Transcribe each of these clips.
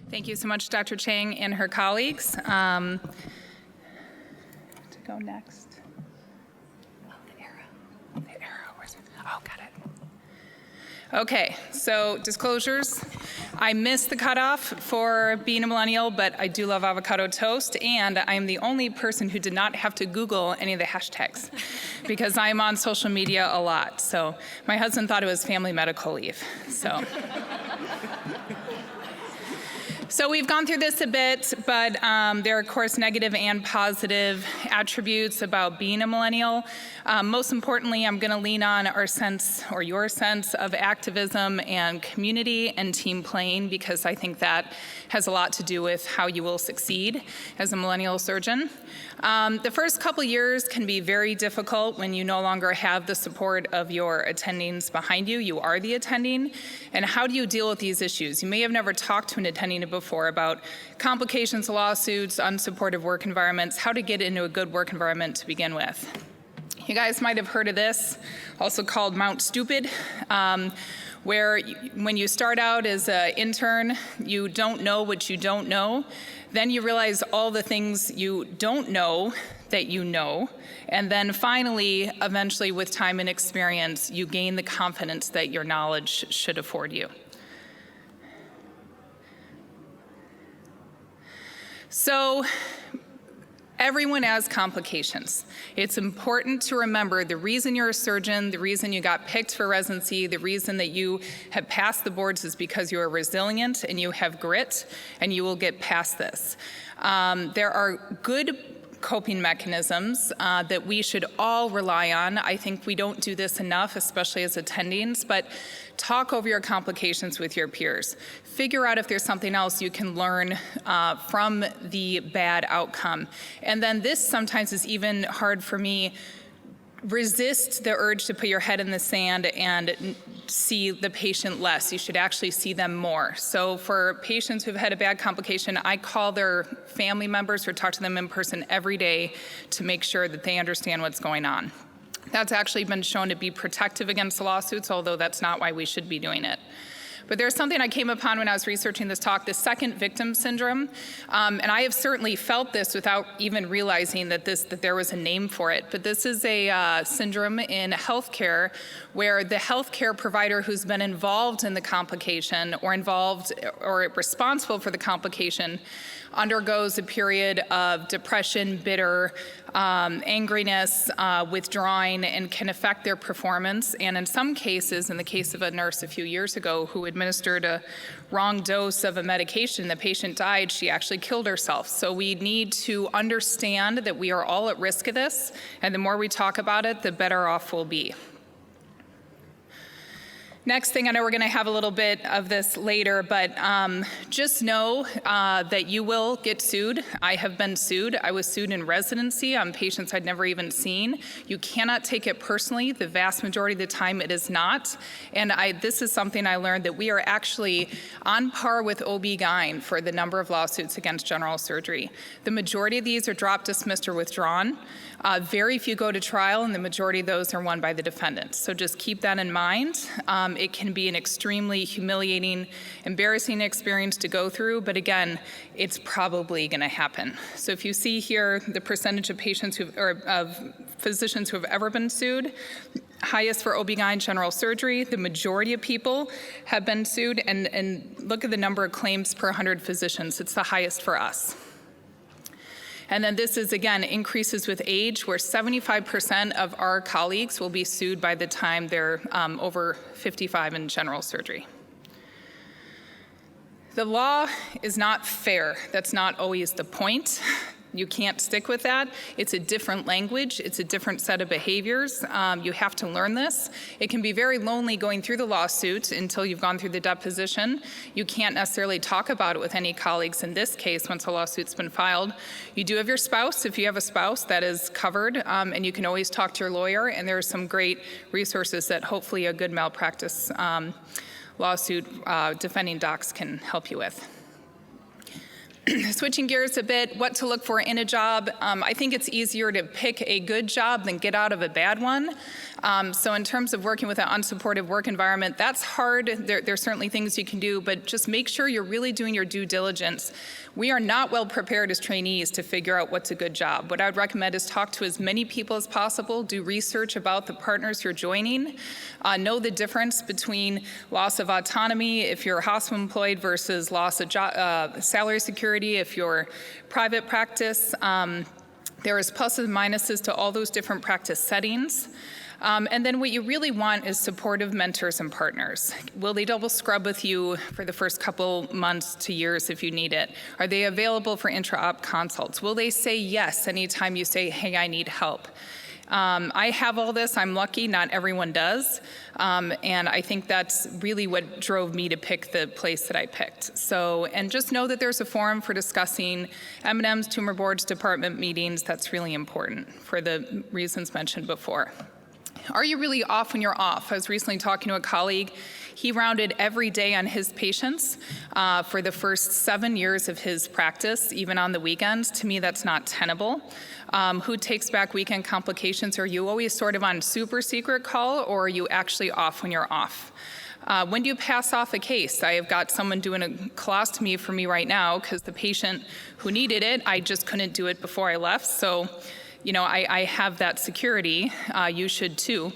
Thank you so much, Dr. Chang and her colleagues. To go next. Oh, the arrow. The arrow. Where's it? Oh, got it. Okay, so disclosures. I missed the cutoff for being a millennial, but I do love avocado toast, and I am the only person who did not have to Google any of the hashtags because I'm on social media a lot. So my husband thought it was family medical leave. So we've gone through this a bit, but there are, of course, negative and positive attributes about being a millennial. Most importantly, I'm going to lean on our sense, or your sense, of activism and community and team playing, because I think that has a lot to do with how you will succeed as a millennial surgeon. The first couple years can be very difficult when you no longer have the support of your attendings behind you. You are the attending. And how do you deal with these issues? You may have never talked to an attending before about complications, lawsuits, unsupportive work environments, how to get into a good work environment to begin with. You guys might have heard of this, also called Mount Stupid, where when you start out as an intern, you don't know what you don't know. Then you realize all the things you don't know that you know. And then finally, eventually, with time and experience, you gain the confidence that your knowledge should afford you. So everyone has complications. It's important to remember the reason you're a surgeon, the reason you got picked for residency, the reason that you have passed the boards is because you are resilient and you have grit, and you will get past this. There are good coping mechanisms that we should all rely on. I think we don't do this enough, especially as attendings, but talk over your complications with your peers. Figure out if there's something else you can learn from the bad outcome. And then this sometimes is even hard for me. Resist the urge to put your head in the sand and see the patient less. You should actually see them more. So for patients who've had a bad complication, I call their family members or talk to them in person every day to make sure that they understand what's going on. That's actually been shown to be protective against lawsuits, although that's not why we should be doing it. But there's something I came upon when I was researching this talk, the second victim syndrome. And I have certainly felt this without even realizing that there was a name for it. But this is a syndrome in healthcare where the healthcare provider who's been involved in the complication or responsible for the complication undergoes a period of depression, bitter, angriness, withdrawing, and can affect their performance. And in some cases, in the case of a nurse a few years ago who administered a wrong dose of a medication, the patient died, she actually killed herself. So we need to understand that we are all at risk of this, and the more we talk about it, the better off we'll be. Next thing, I know we're going to have a little bit of this later, but just know that you will get sued. I have been sued. I was sued in residency on patients I'd never even seen. You cannot take it personally. The vast majority of the time it is not. And this is something I learned, that we are actually on par with OB-GYN for the number of lawsuits against general surgery. The majority of these are dropped, dismissed, or withdrawn. Very few go to trial, and the majority of those are won by the defendant. So just keep that in mind. It can be an extremely humiliating, embarrassing experience to go through, but again, it's probably going to happen. So if you see here the percentage of patients of physicians who have ever been sued, highest for OB-GYN general surgery, the majority of people have been sued, and look at the number of claims per 100 physicians. It's the highest for us. And then this is, again, increases with age, where 75% of our colleagues will be sued by the time they're over 55 in general surgery. The law is not fair. That's not always the point. You can't stick with that. It's a different language. It's a different set of behaviors. You have to learn this. It can be very lonely going through the lawsuit until you've gone through the deposition. You can't necessarily talk about it with any colleagues in this case once a lawsuit's been filed. You do have your spouse. If you have a spouse, that is covered, and you can always talk to your lawyer, and there are some great resources that hopefully a good malpractice lawsuit defending docs can help you with. switching gears a bit, what to look for in a job. I think it's easier to pick a good job than get out of a bad one. So in terms of working with an unsupportive work environment, that's hard. There's certainly things you can do, but just make sure you're really doing your due diligence. We are not well prepared as trainees to figure out what's a good job. What I would recommend is talk to as many people as possible, do research about the partners you're joining, know the difference between loss of autonomy if you're hospital employed versus loss of salary security if you're private practice. There is pluses and minuses to all those different practice settings. And then what you really want is supportive mentors and partners. Will they double scrub with you for the first couple months to years if you need it? Are they available for intra-op consults? Will they say yes anytime you say, hey, I need help? I have all this. I'm lucky. Not everyone does. And I think that's really what drove me to pick the place that I picked. So, and just know that there's a forum for discussing M&Ms, tumor boards, department meetings. That's really important for the reasons mentioned before. Are you really off when you're off? I was recently talking to a colleague. He rounded every day on his patients for the first 7 years of his practice, even on the weekends. To me, that's not tenable. Who takes back weekend complications? Are you always sort of on super secret call, or are you actually off when you're off? When do you pass off a case? I have got someone doing a colostomy for me right now because the patient who needed it, I just couldn't do it before I left. So, you know, I have that security. You should too.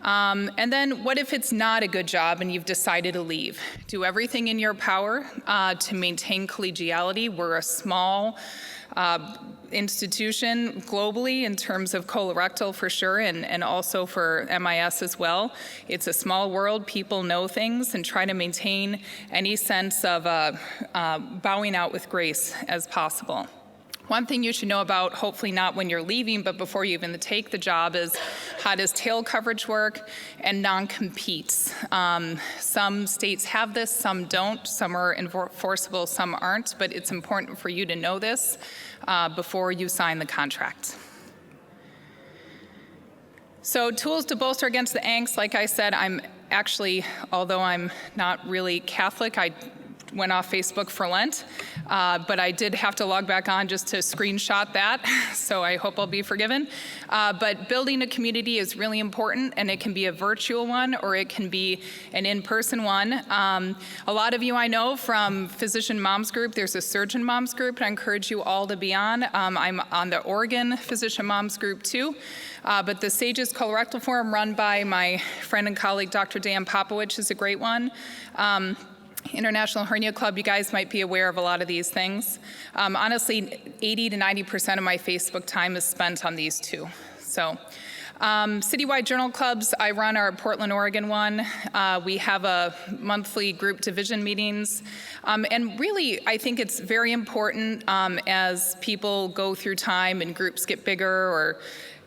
And then what if it's not a good job and you've decided to leave? Do everything in your power to maintain collegiality. We're a small institution globally in terms of colorectal for sure, and also for MIS as well. It's a small world. People know things, and try to maintain any sense of bowing out with grace as possible. One thing you should know about, hopefully not when you're leaving, but before you even take the job, is how does tail coverage work and non-competes. Some states have this, some don't. Some are enforceable, some aren't, but it's important for you to know this before you sign the contract. So tools to bolster against the angst. Like I said, I'm actually, although I'm not really Catholic, I went off Facebook for Lent, but I did have to log back on just to screenshot that, so I hope I'll be forgiven. But building a community is really important, and it can be a virtual one or it can be an in-person one. A lot of you I know from Physician Moms Group. There's a Surgeon Moms Group, and I encourage you all to be on. I'm on the Oregon Physician Moms Group too. But the SAGES Colorectal Forum, run by my friend and colleague Dr. Dan Popowich, is a great one. International Hernia Club, you guys might be aware of a lot of these things. Honestly, 80 to 90% of my Facebook time is spent on these two. So, citywide journal clubs, I run our Portland, Oregon one. We have a monthly group division meetings. And really, I think it's very important as people go through time and groups get bigger or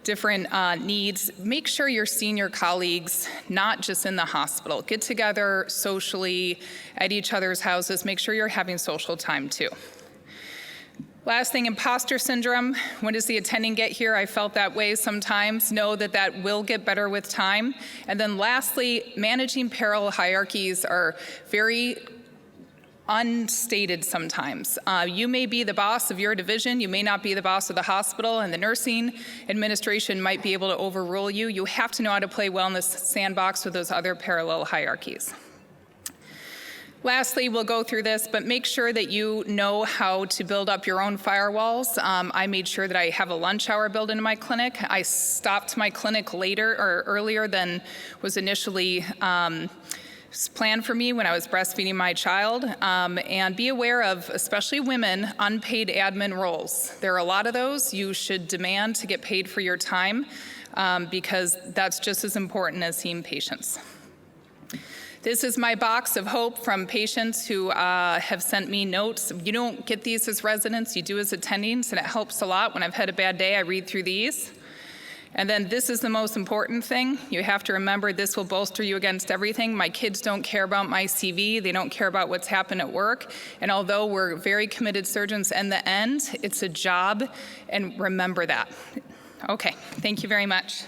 different needs, make sure you're seeing your colleagues, not just in the hospital. Get together socially at each other's houses. Make sure you're having social time too. Last thing, imposter syndrome. When does the attending get here? I felt that way sometimes. Know that that will get better with time. And then lastly, managing parallel hierarchies are very unstated sometimes. You may be the boss of your division, you may not be the boss of the hospital, and the nursing administration might be able to overrule you. You have to know how to play well in this sandbox with those other parallel hierarchies. Lastly, we'll go through this, but make sure that you know how to build up your own firewalls. I made sure that I have a lunch hour built into my clinic. I stopped my clinic later or earlier than was initially planned for me when I was breastfeeding my child, and be aware of, especially women, unpaid admin roles. There are a lot of those. You should demand to get paid for your time because that's just as important as seeing patients. This is my box of hope from patients who have sent me notes. You don't get these as residents, you do as attendings, and it helps a lot. When I've had a bad day, I read through these. And then this is the most important thing. You have to remember this will bolster you against everything. My kids don't care about my CV. They don't care about what's happened at work. And although we're very committed surgeons in the end, it's a job, and remember that. Okay, thank you very much.